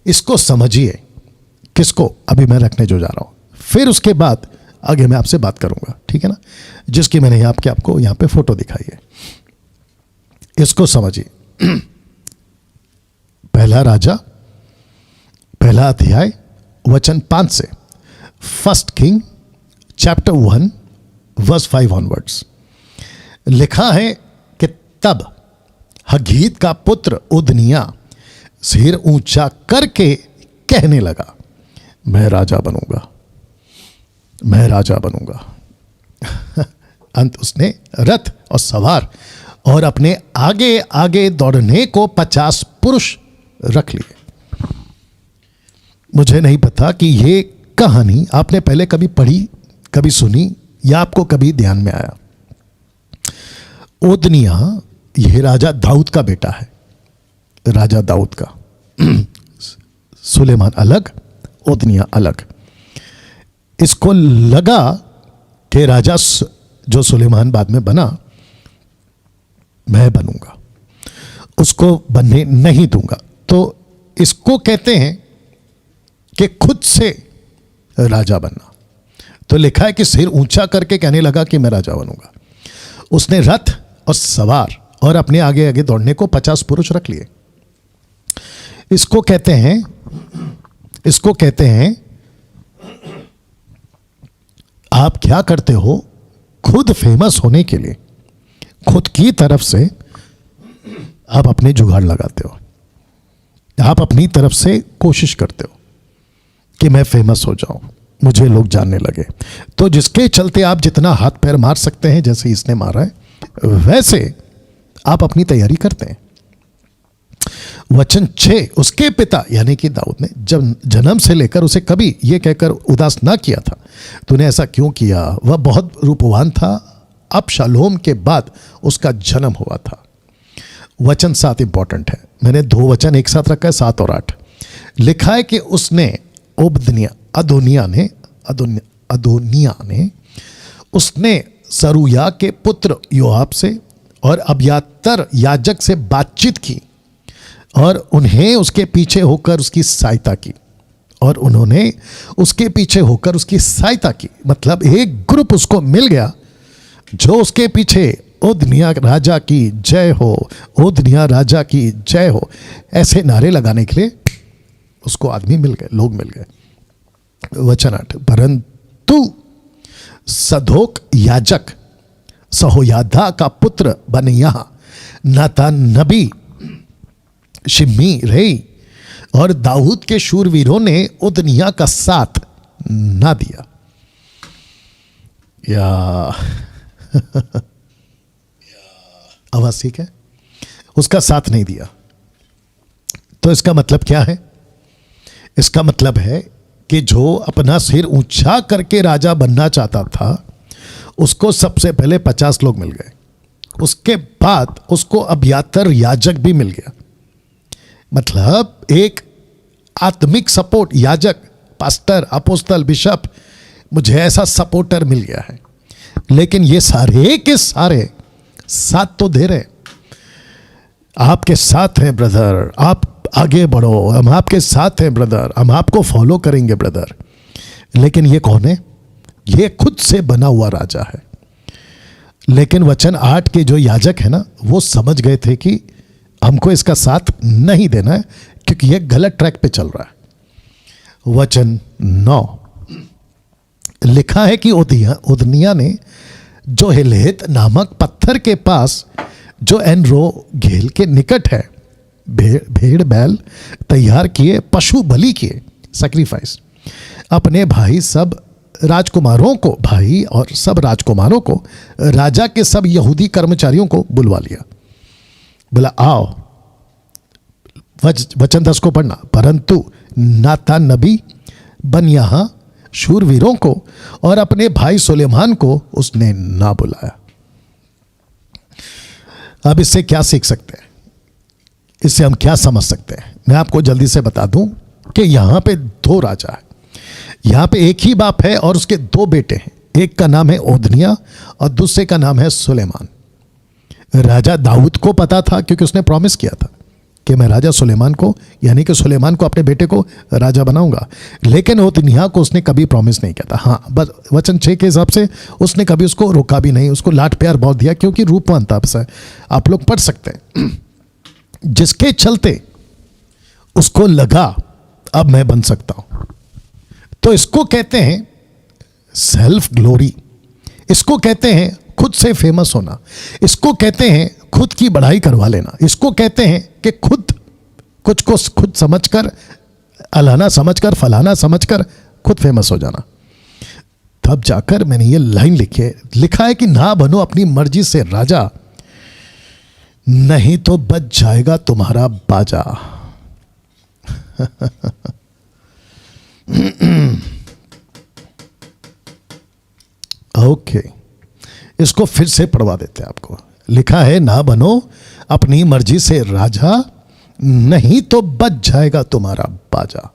इसको समझिए। किसको? अभी मैं रखने जो जा रहा हूं, फिर उसके बाद आगे मैं आपसे बात करूंगा, ठीक है ना, जिसकी मैंने आपको यहां पे फोटो दिखाई है। इसको समझिए। पहला राजा, पहला अध्याय, वचन 5 से, 1 किंग चैप्टर 1 वर्स 5 ऑनवर्ड्स लिखा है कि तब हगीत का पुत्र उदनिया सिर ऊंचा करके कहने लगा, मैं राजा बनूंगा, मैं राजा बनूंगा। अंत उसने रथ और सवार और अपने आगे आगे दौड़ने को 50 पुरुष रख लिए। मुझे नहीं पता कि ये कहानी आपने पहले कभी पढ़ी, कभी सुनी, या आपको कभी ध्यान में आया। ओदनिया यह राजा दाऊद का बेटा है, राजा दाऊद का। सुलेमान अलग, ओदनिया अलग। इसको लगा कि राजा जो सुलेमान बाद में बना, मैं बनूंगा, उसको बनने नहीं दूंगा। तो इसको कहते हैं कि खुद से राजा बनना। तो लिखा है कि सिर ऊंचा करके कहने लगा कि मैं राजा बनूंगा। उसने रथ और सवार और अपने आगे आगे दौड़ने को 50 पुरुष रख लिए। इसको कहते हैं आप क्या करते हो, खुद फेमस होने के लिए खुद की तरफ से आप अपने जुगाड़ लगाते हो, आप अपनी तरफ से कोशिश करते हो कि मैं फेमस हो जाऊं, मुझे लोग जानने लगे। तो जिसके चलते आप जितना हाथ पैर मार सकते हैं, जैसे इसने मारा है, वैसे आप अपनी तैयारी करते हैं। वचन 6, उसके पिता यानी कि दाऊद ने जब जन्म से लेकर उसे कभी यह कहकर उदास ना किया था, तूने ऐसा क्यों किया, वह बहुत रूपवान था। अबशालोम के बाद उसका जन्म हुआ था। वचन 7 इंपॉर्टेंट है, मैंने 2 वचन एक साथ रखा है, 7 और 8। लिखा है कि उसने अदोनिया ने उसने सरूया के पुत्र योआब से और अब्यातर याजक से बातचीत की और उन्हें उसके पीछे होकर उसकी सहायता की, और उन्होंने उसके पीछे होकर उसकी सहायता की। मतलब एक ग्रुप उसको मिल गया जो उसके पीछे ओदनिया राजा की जय हो, ओदनिया राजा की जय हो, ऐसे नारे लगाने के लिए उसको आदमी मिल गए, लोग मिल गए। वचन 8, परंतु सदोक याजक सहोयादा का पुत्र बनयाह, नातान नबी, शिमी रेई और दाऊद के शूरवीरों ने उदनिया का साथ ना दिया। या आवाज ठीक है, उसका साथ नहीं दिया। तो इसका मतलब क्या है? इसका मतलब है कि जो अपना सिर ऊंचा करके राजा बनना चाहता था, उसको सबसे पहले 50 लोग मिल गए। उसके बाद उसको अब्यातर याजक भी मिल गया। मतलब एक आत्मिक सपोर्ट, याजक, पास्टर, अपोस्तल, बिशप, मुझे ऐसा सपोर्टर मिल गया है। लेकिन ये सारे के सारे साथ तो दे रहे, आपके साथ हैं ब्रदर, आप आगे बढ़ो, हम आपके साथ हैं ब्रदर, हम आपको फॉलो करेंगे ब्रदर। लेकिन ये कौन है? ये खुद से बना हुआ राजा है। लेकिन वचन 8 के जो याजक है ना, वो समझ गए थे कि हमको इसका साथ नहीं देना है, क्योंकि ये गलत ट्रैक पे चल रहा है। वचन 9 लिखा है कि उदनिया ने जो हिलेत नामक पत्थर के पास, जो एनरो घेल के निकट है, भेड़ बैल तैयार किए, पशु बलि किए, सैक्रिफाइस, अपने भाई सब राजकुमारों को, भाई और सब राजकुमारों को, राजा के सब यहूदी कर्मचारियों को बुलवा लिया। बोला आओ। वचन 10 को पढ़ना, परंतु नातान नबी, बनयाह, शूरवीरों को और अपने भाई सुलेमान को उसने ना बुलाया। अब इससे क्या सीख सकते हैं? इससे हम क्या समझ सकते हैं? मैं आपको जल्दी से बता दूं कि यहां पे 2 राजा है। यहां पे एक ही बाप है और उसके 2 बेटे हैं। एक का नाम है ओदनिया और दूसरे का नाम है सुलेमान। राजा दाऊद को पता था, क्योंकि उसने प्रॉमिस किया था कि मैं राजा सुलेमान को, यानी कि सुलेमान को अपने बेटे को राजा बनाऊंगा। लेकिन वो दुनिया को उसने कभी प्रॉमिस नहीं किया था। हाँ, बस वचन 6 के हिसाब से उसने कभी उसको रोका भी नहीं, उसको लाड प्यार बहुत दिया, क्योंकि रूपवान था। आपसे आप लोग पढ़ सकते हैं, जिसके चलते उसको लगा अब मैं बन सकता हूं। तो इसको कहते हैं सेल्फ ग्लोरी, इसको कहते हैं खुद से फेमस होना, इसको कहते हैं खुद की बढ़ाई करवा लेना, इसको कहते हैं कि खुद कुछ को खुद समझकर, अलाना समझकर, फलाना समझकर खुद फेमस हो जाना। तब जाकर मैंने ये लाइन लिखा है कि ना बनो अपनी मर्जी से राजा, नहीं तो बच जाएगा तुम्हारा बाजा। ओके, इसको फिर से पढ़वा देते हैं आपको। लिखा है, ना बनो अपनी मर्जी से राजा, नहीं तो बच जाएगा तुम्हारा बाजा।